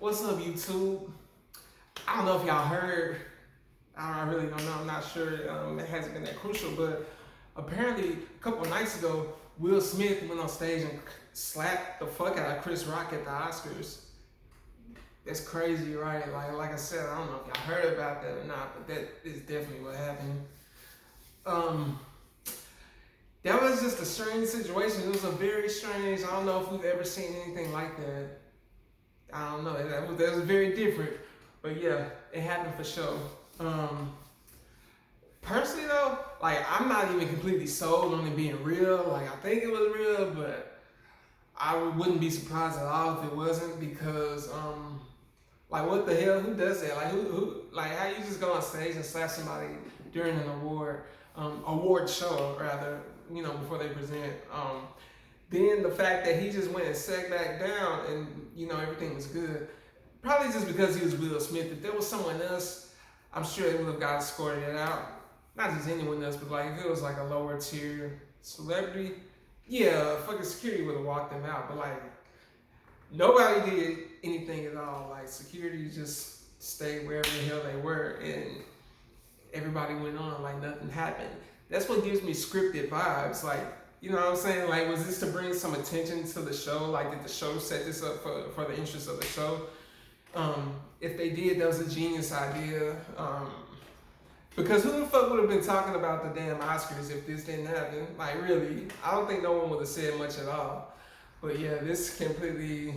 What's up, YouTube? I don't know if y'all heard. I really don't know. I'm not sure. It hasn't been that crucial, but apparently a couple of nights ago, Will Smith went on stage and slapped the fuck out of Chris Rock at the Oscars. That's crazy, right? Like I said, I don't know if y'all heard about that or not, but that is definitely what happened. That was just a strange situation. It was a very strange. I don't know if we've ever seen anything like that. I don't know. That was very different, but yeah, it happened for sure. Personally though, like I'm not even completely sold on it being real. Like I think it was real, but I wouldn't be surprised at all if it wasn't because like what the hell? Who does that? Like who like how you just go on stage and slap somebody during an award show rather, you know, before they present. Then the fact that he just went and sat back down and, you know, everything was good. Probably just because he was Will Smith. If there was someone else, I'm sure it would have got escorted it out. Not just anyone else, but like if it was like a lower tier celebrity, yeah, fucking security would have walked them out. But like nobody did anything at all. Like security just stayed wherever the hell they were and everybody went on like nothing happened. That's what gives me scripted vibes. Like, you know what I'm saying? Like, was this to bring some attention to the show? Like, did the show set this up for the interest of the show? If they did, that was a genius idea. Because who the fuck would have been talking about the damn Oscars if this didn't happen? Like, really, I don't think no one would have said much at all. But yeah, this completely,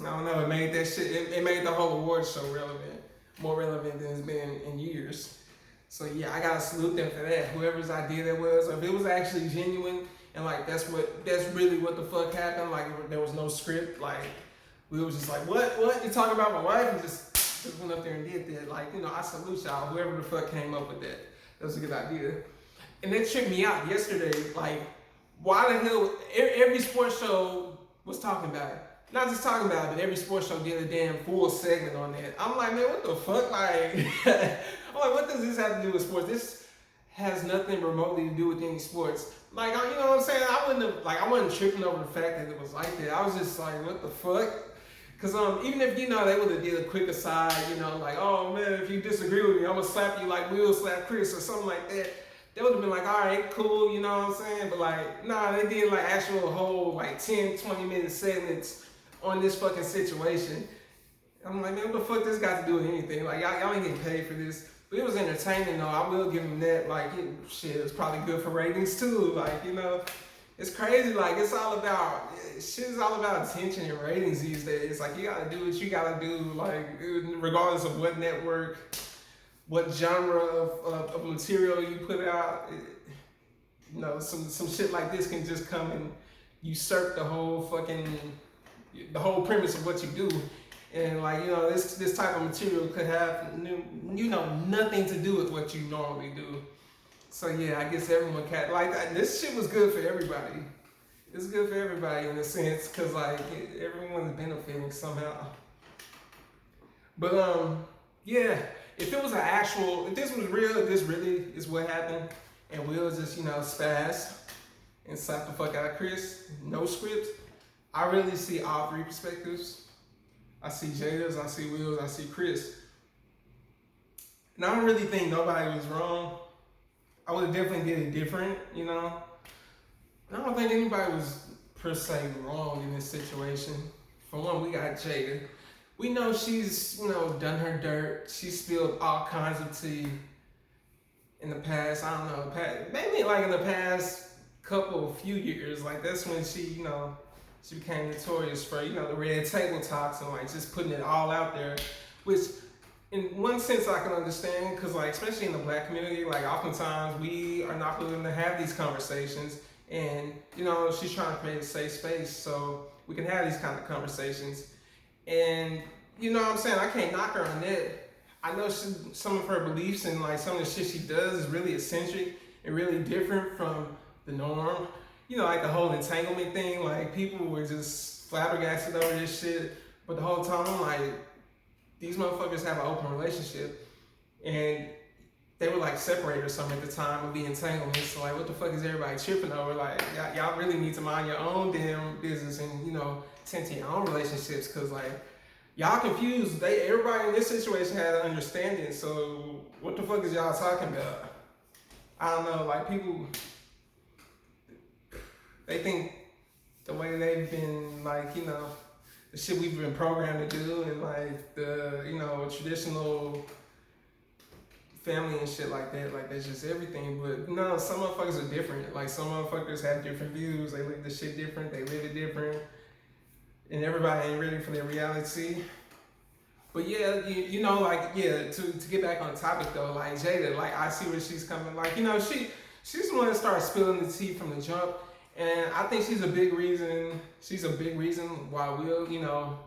I don't know, it made that shit, it made the whole award show relevant. More relevant than it's been in years. So yeah, I gotta salute them for that. Whoever's idea that was, or if it was actually genuine and like that's really what the fuck happened. Like there was no script. Like we was just like, what? You talking about my wife? And just went up there and did that. Like, you know, I salute y'all. Whoever the fuck came up with that. That was a good idea. And that tripped me out yesterday. Like, why the hell every sports show was talking about it. Not just talking about it, but every sports show did a damn full segment on that. I'm like, man, what the fuck? Like, I'm like, what does this have to do with sports? This has nothing remotely to do with any sports. Like, you know what I'm saying? I wasn't tripping over the fact that it was like that. I was just like, what the fuck? Because even if, you know, they would have did a quick aside, you know, like, oh man, if you disagree with me, I'm gonna slap you like Will slap Chris or something like that. They would have been like, all right, cool, you know what I'm saying? But like, nah, they did like actual whole like 10, 20-minute segments on this fucking situation. I'm like, man, what the fuck this got to do with anything? Like, y'all ain't getting paid for this. But it was entertaining though. I will give them that. Like, shit, it's probably good for ratings too. Like, you know, it's crazy. Like, shit is all about attention and ratings these days. Like, you gotta do what you gotta do. Like, regardless of what network, what genre of material you put out. You know, some shit like this can just come and usurp the whole premise of what you do. And like, you know, this type of material could have, you know, nothing to do with what you normally do. So yeah, I guess everyone this shit was good for everybody. It's good for everybody in a sense, cause like everyone's benefiting somehow. But yeah, if this was real, if this really is what happened, and Will just, you know, spazzed and slapped the fuck out of Chris, no script, I really see all three perspectives. I see Jada's, I see Will's, I see Chris. And I don't really think nobody was wrong. I would have definitely did it different, you know. I don't think anybody was per se wrong in this situation. For one, we got Jada. We know she's, you know, done her dirt. She spilled all kinds of tea in the past, I don't know, maybe like in the past few years. Like that's when she, you know, she became notorious for, you know, the red table talks and like just putting it all out there, which in one sense I can understand, because like especially in the black community, like oftentimes we are not willing to have these conversations, and you know she's trying to create a safe space so we can have these kind of conversations. And you know what I'm saying, I can't knock her on that. I know some of her beliefs and like some of the shit she does is really eccentric and really different from the norm. You know, like the whole entanglement thing, like people were just flabbergasted over this shit. But the whole time, I'm like, these motherfuckers have an open relationship. And they were like separated or something at the time of the entanglement. So like, what the fuck is everybody tripping over? Like, y'all really need to mind your own damn business and, you know, tend to your own relationships. Cause like, y'all confused. Everybody in this situation had an understanding. So what the fuck is y'all talking about? I don't know. Like people, they think the way they've been like, you know, the shit we've been programmed to do, and like the, you know, traditional family and shit like that, like that's just everything. But no, some motherfuckers are different. Like some motherfuckers have different views. They live the shit different. They live it different, and everybody ain't ready for their reality. But yeah, you know, like yeah. To get back on topic though, like Jada, like I see where she's coming. Like you know, she's the one that started spilling the tea from the jump, and I think she's a big reason. She's a big reason why Will, you know,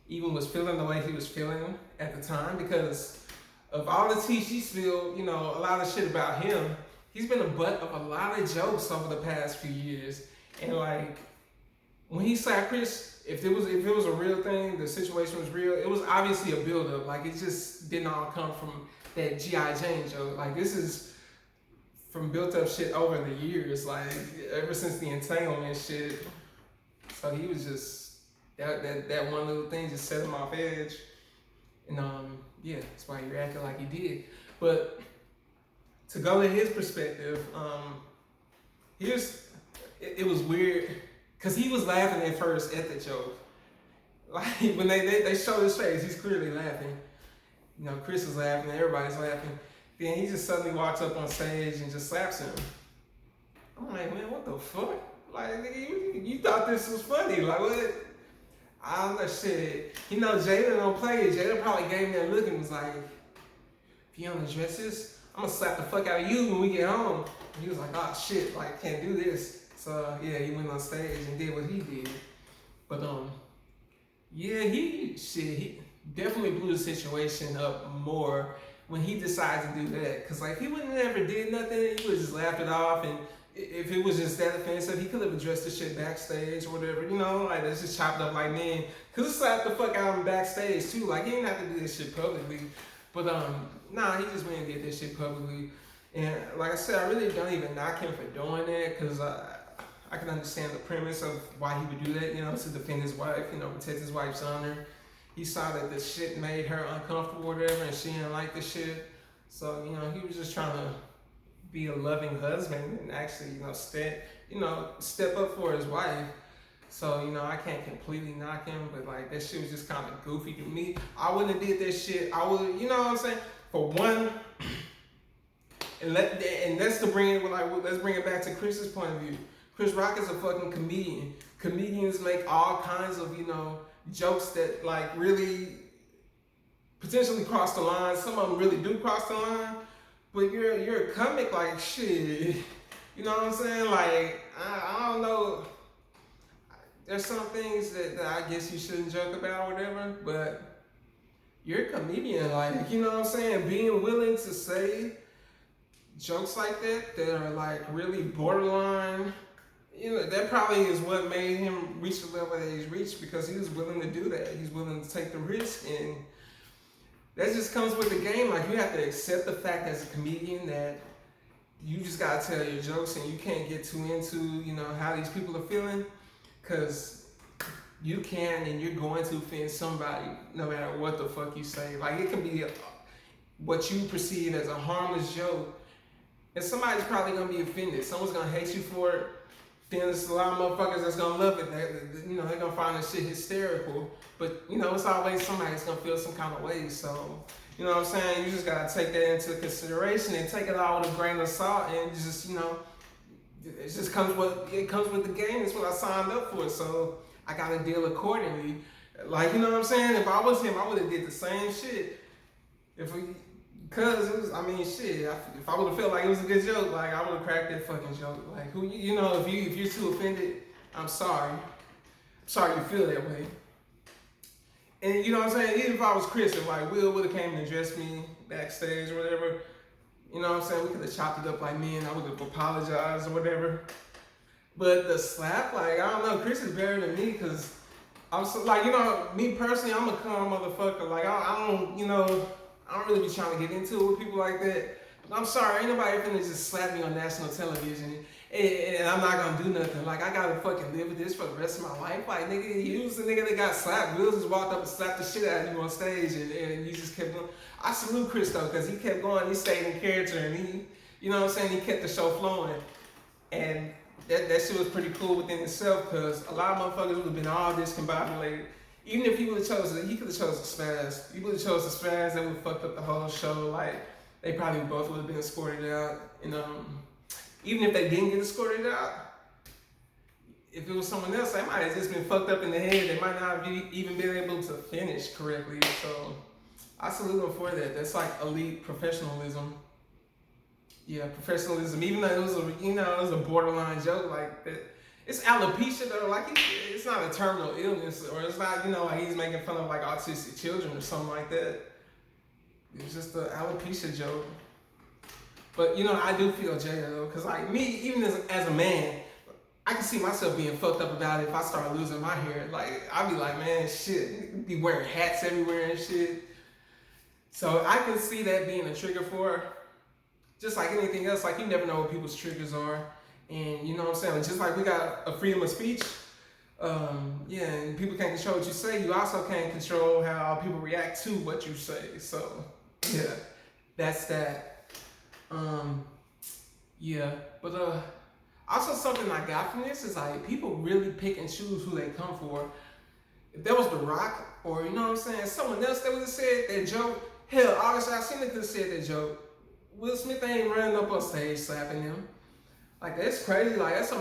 even was feeling the way he was feeling at the time, because of all the tea she spilled, you know, a lot of shit about him. He's been a butt of a lot of jokes over the past few years, and like when he slapped Chris, if it was a real thing, the situation was real. It was obviously a buildup. Like it just didn't all come from that G.I. Jane joke. Like this is from built up shit over the years. Like ever since the entanglement shit. So he was just that one little thing just set him off edge. And yeah, that's why he acted like he did. But to go to his perspective, it was weird. Cause he was laughing at first at the joke. Like when they showed his face, he's clearly laughing. You know, Chris is laughing, everybody's laughing. Then he just suddenly walks up on stage and just slaps him. I'm like, man, what the fuck? Like, nigga, you thought this was funny. Like, what? I don't know, shit. You know, Jada don't play it. Jada probably gave me that look and was like, if you don't address this, I'm gonna slap the fuck out of you when we get home. And he was like, oh shit, like, can't do this. So yeah, he went on stage and did what he did. But yeah, he definitely blew the situation up more when he decided to do that. Cause like he wouldn't have never did nothing. He would just laughed it off, and if it was just that offensive, he could have addressed the shit backstage or whatever. You know, like let's just chop it up like men. Could have slapped the fuck out of him backstage too. Like he didn't have to do this shit publicly. But nah, he just went and did this shit publicly. And like I said, I really don't even knock him for doing that, cause I can understand the premise of why he would do that, you know, to defend his wife, you know, protect his wife's honor. He saw that the shit made her uncomfortable or whatever, and she didn't like the shit. So, you know, he was just trying to be a loving husband and actually, you know, step up for his wife. So, you know, I can't completely knock him, but like that shit was just kind of goofy to me. I wouldn't have did that shit. I would, you know what I'm saying? For one, and let's bring it back to Chris's point of view. Chris Rock is a fucking comedian. Comedians make all kinds of, you know, jokes that like really potentially cross the line. Some of them really do cross the line. But you're a comic, like shit. You know what I'm saying? Like I don't know. There's some things that I guess you shouldn't joke about or whatever. But you're a comedian, like you know what I'm saying? Being willing to say jokes like that are like really borderline. You know, that probably is what made him reach the level that he's reached, because he was willing to do that. He's willing to take the risk, and that just comes with the game. Like you have to accept the fact as a comedian that you just gotta tell your jokes, and you can't get too into, you know, how these people are feeling, because you can and you're going to offend somebody no matter what the fuck you say. Like it can be what you perceive as a harmless joke, and somebody's probably gonna be offended. Someone's gonna hate you for it. Then there's a lot of motherfuckers that's gonna love it. You know, they're gonna find this shit hysterical. But you know, it's always somebody that's gonna feel some kind of way. So, you know what I'm saying? You just gotta take that into consideration and take it all with a grain of salt, and just, you know, it just comes with the game. It's what I signed up for. So I gotta deal accordingly. Like, you know what I'm saying? If I was him, I would have did the same shit. Cause it was, I mean, shit. If I would have felt like it was a good joke, like I would have cracked that fucking joke. Like, who, you know, if you're too offended, I'm sorry. I'm sorry you feel that way. And you know what I'm saying? Even if I was Chris, if like Will would have came and addressed me backstage or whatever, you know what I'm saying? We could have chopped it up like men. I would have apologized or whatever. But the slap, like I don't know, Chris is better than me, cause I'm so, like, you know, me personally, I'm a calm motherfucker. Like I don't, you know. I don't really be trying to get into it with people like that. But I'm sorry, ain't nobody finna just slap me on national television and I'm not gonna do nothing. Like, I gotta fucking live with this for the rest of my life. Like, nigga, you was the nigga that got slapped. Will just walked up and slapped the shit out of you on stage, and you just kept going. I salute Chris though, because he kept going. He stayed in character, and he, you know what I'm saying, he kept the show flowing. And that shit was pretty cool within itself, because a lot of motherfuckers would have been all discombobulated. Even if he would have chosen, he could have chosen spaz. He would have chosen spaz, that would have fucked up the whole show. Like, they probably both would have been escorted out. And even if they didn't get escorted out, if it was someone else, they might have just been fucked up in the head. They might not have even been able to finish correctly. So I salute them for that. That's like elite professionalism. Yeah, professionalism. Even though it was it was a borderline joke like that. It's alopecia though. Like, it's not a terminal illness, or it's not, like he's making fun of like autistic children or something like that. It's just an alopecia joke. But I do feel Jada though, because like me, even as a man, I can see myself being fucked up about it if I start losing my hair. Like, I'd be like, man, shit, be wearing hats everywhere and shit. So I can see that being a trigger for her. Just like anything else, like, you never know what people's triggers are. And you know what I'm saying? Just like we got a freedom of speech, and people can't control what you say, you also can't control how people react to what you say. So, yeah, that's that. But also something I got from this is like, people really pick and choose who they come for. If that was The Rock, or someone else that would have said that joke, hell, obviously Alcina could have said that joke. Will Smith ain't running up on stage slapping him. Like, that's crazy. Like, that's a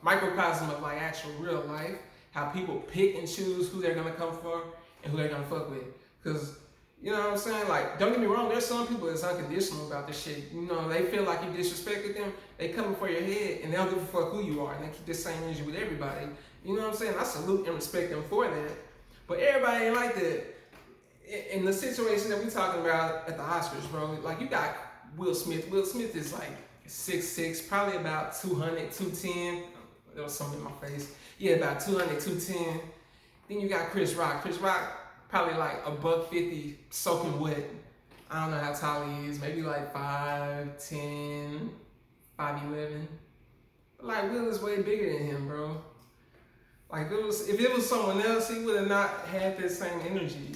microcosm of like actual real life. How people pick and choose who they're gonna come for and who they're gonna fuck with. Cause you know what I'm saying? Like, don't get me wrong, there's some people that's unconditional about this shit. They feel like you disrespected them, they coming for your head, and they don't give a fuck who you are, and they keep the same energy with everybody. You know what I'm saying? I salute and respect them for that. But everybody ain't like that. In the situation that we talking about at the Oscars, bro, like, you got Will Smith. Will Smith is like 6'6", probably about 200, 210. There was something in my face. Yeah, about 200, 210. Then you got Chris Rock. Chris Rock, probably like $150 soaking wet. I don't know how tall he is. Maybe like 5'10", 5'11". But like, Will is way bigger than him, bro. Like, if it was someone else, he would have not had that same energy.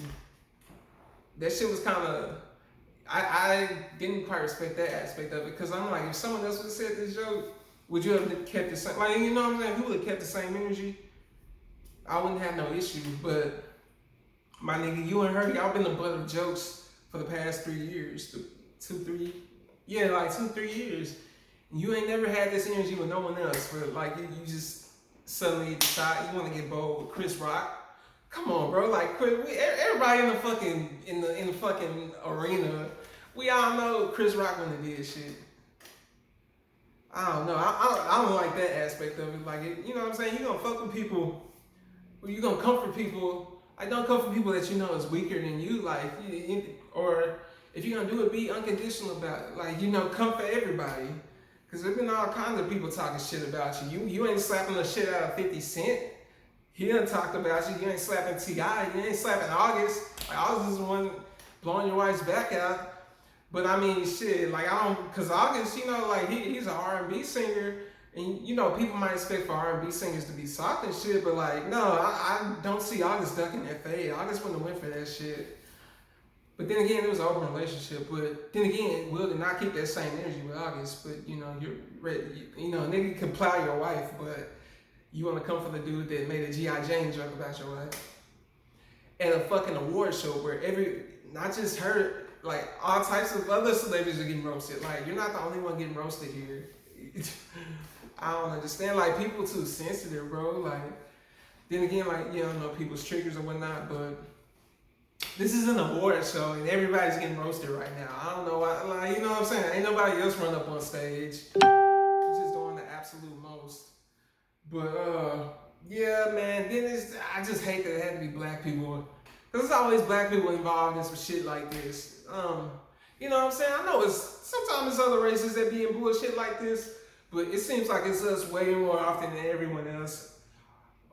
That shit was kind of, I didn't quite respect that aspect of it, because I'm like, if someone else would have said this joke, would you have kept the same, like, you know what I'm saying? If you would have kept the same energy, I wouldn't have no issue. But my nigga, you and her, y'all been the butt of jokes for the past 3 years, 2-3 years. And you ain't never had this energy with no one else. But like, you just suddenly decide you want to get bold with Chris Rock. Come on, bro. Like, everybody in the fucking arena, we all know Chris Rock when he did shit. I don't know. I don't like that aspect of it. Like, you know what I'm saying? You gonna fuck with people, or you gonna comfort people. Like, don't comfort people that you know is weaker than you. Like, or if you're gonna do it, be unconditional about it. Like, comfort everybody. Cause there's been all kinds of people talking shit about you. You ain't slapping the shit out of 50 Cent. He done talked about you. You ain't slapping T.I. You ain't slapping August. Like, August is the one blowing your wife's back out. But I mean, shit, like, cause August, like, he's an R&B singer, and people might expect for R&B singers to be soft and shit, but like, no, I don't see August ducking that fade. August wouldn't have went for that shit. But then again, it was an open relationship. But then again, Will did not keep that same energy with August. But you're ready. A nigga can plow your wife, but you want to come for the dude that made a G.I. Jane joke about your wife at a fucking award show where not just her, like, all types of other celebrities are getting roasted. Like, you're not the only one getting roasted here. I don't understand. Like, people too sensitive, bro. Like, then again, like, you don't know people's triggers or whatnot, but this is an award show and everybody's getting roasted right now. I don't know why. Like, you know what I'm saying? Ain't nobody else run up on stage. Just doing the absolute most. But yeah, man. Then I just hate that it had to be black people, because there's always black people involved in some shit like this. You know what I'm saying? I know sometimes it's other races that be in bullshit like this, but it seems like it's us way more often than everyone else.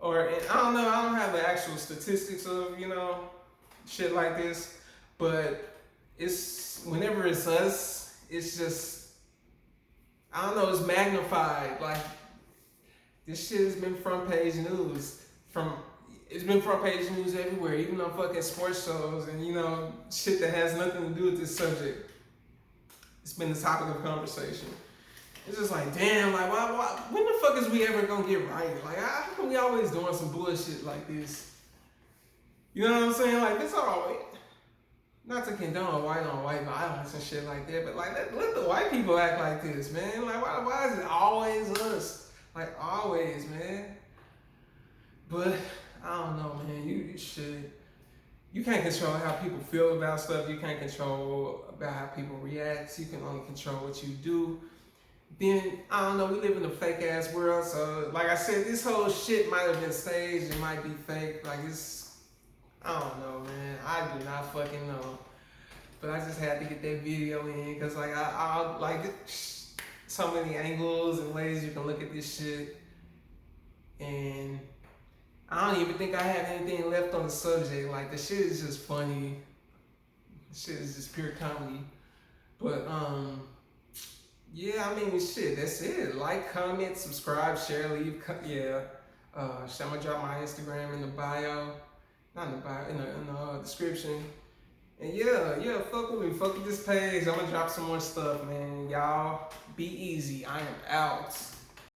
I don't know. I don't have the actual statistics of shit like this, but it's whenever it's us, it's just I don't know, it's magnified. Like, this shit has been front page news it's been front page news everywhere, even on fucking sports shows and shit that has nothing to do with this subject. It's been the topic of conversation. It's just like, damn, like why when the fuck is we ever gonna get right? Like, how come we always doing some bullshit like this? You know what I'm saying? Like, it's always, not to condone white on white violence and shit like that, but like let the white people act like this, man. Like, why is it always us? Like, always, man. But I don't know, man. You can't control how people feel about stuff. You can't control about how people react. You can only control what you do. Then, I don't know, we live in a fake ass world. So, like I said, this whole shit might have been staged. It might be fake. Like, I don't know, man. I do not fucking know. But I just had to get that video in because, like, I like so many angles and ways you can look at this shit. And I don't even think I have anything left on the subject. Like, the shit is just funny. The shit is just pure comedy. But, yeah, I mean, shit, that's it. Like, comment, subscribe, share, leave, I'm gonna drop my Instagram in the bio. Not in the bio, in the description. And yeah, fuck with me, fuck with this page. I'm gonna drop some more stuff, man. Y'all, be easy. I am out.